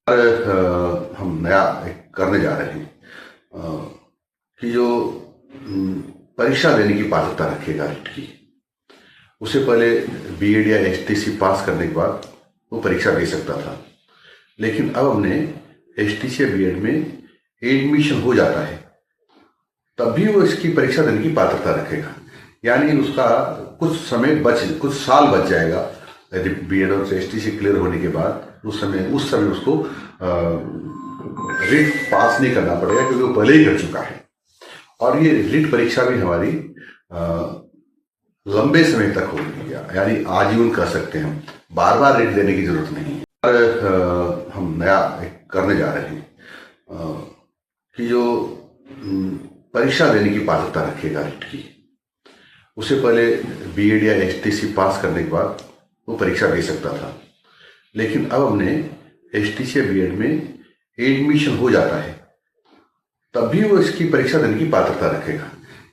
हम नया एक करने जा रहे हैं कि जो परीक्षा देने की पात्रता रखेगा रीट की, उससे पहले बीएड या एचटीसी पास करने के बाद वो परीक्षा दे सकता था। लेकिन अब हमने एचटीसी या बीएड में एडमिशन हो जाता है तब भी वो इसकी परीक्षा देने की पात्रता रखेगा, यानी उसका कुछ साल बच जाएगा। यदि बीएड और एचटीसी क्लियर होने के बाद उस समय उसको रीट पास नहीं करना पड़ेगा, क्योंकि वो पहले ही कर चुका है। और ये रीट परीक्षा भी हमारी लंबे समय तक होगी, यानी आजीवन कर सकते हैं हम, बार बार रीट देने की जरूरत नहीं है। हम नया एक करने जा रहे हैं कि जो परीक्षा देने की पात्रता रखेगा रीट की, उससे पहले बीएड या एचटीसी पास करने के बाद वो परीक्षा दे सकता था। लेकिन अब हमने एचटीसी या बीएड में एडमिशन हो जाता है तब भी वो इसकी परीक्षा देने की पात्रता रखेगा,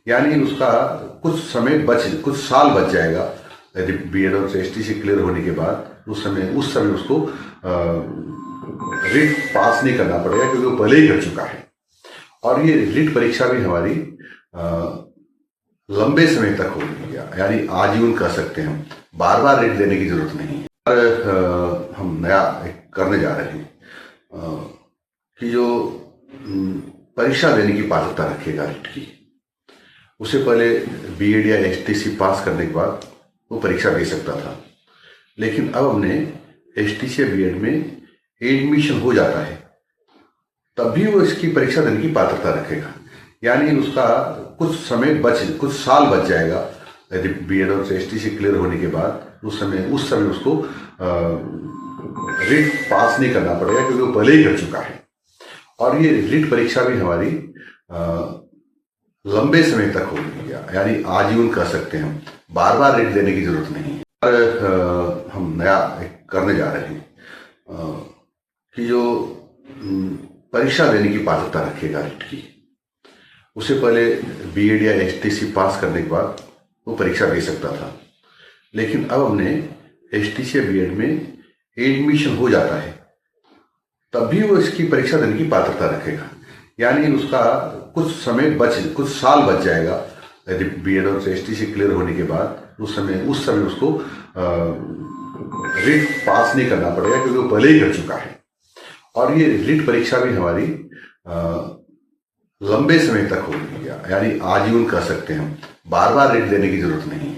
यानी उसका कुछ साल बच जाएगा। यदि बीएड और एचटीसी क्लियर होने के बाद उस समय उसको रीट पास नहीं करना पड़ेगा, क्योंकि वो पहले ही कर चुका है। और ये रीट परीक्षा भी हमारी लंबे समय तक होगी, यानी आजीवन कर सकते हैं हम, बार बार रीट देने की जरूरत नहीं है। हम नया एक करने जा रहे हैं कि जो परीक्षा देने की पात्रता रखेगा रीट की, उससे पहले बीएड या एचटीसी पास करने के बाद वो परीक्षा दे सकता था। लेकिन अब हमने एचटीसी या बीएड में एडमिशन हो जाता है तब भी वो इसकी परीक्षा देने की पात्रता रखेगा, यानी उसका कुछ साल बच जाएगा। यदि बीएड और एचटीसी क्लियर होने के बाद उस समय उसको रीट पास नहीं करना पड़ेगा, क्योंकि वो पहले ही कर चुका है। और ये रीट परीक्षा भी हमारी लंबे समय तक होगी, यानी आजीवन कर सकते हैं हम, बार बार रीट देने की जरूरत नहीं है। हम नया एक करने जा रहे हैं कि जो परीक्षा देने की पात्रता रखेगा रीट की, उससे पहले बीएड या एचटीसी पास करने के बाद वो परीक्षा दे सकता था। लेकिन अब हमने एचटीसी या बीएड में एडमिशन हो जाता है तब भी वो इसकी परीक्षा देने की पात्रता रखेगा, यानी उसका कुछ साल बच जाएगा। यदि बीएड और एचटीसी क्लियर होने के बाद उस समय उसको रीट पास नहीं करना पड़ेगा, क्योंकि वो पहले ही कर चुका है। और ये रीट परीक्षा भी हमारी लंबे समय तक होगी, यानी आजीवन कर सकते हैं हम, बार बार रीट देने की जरूरत नहीं है।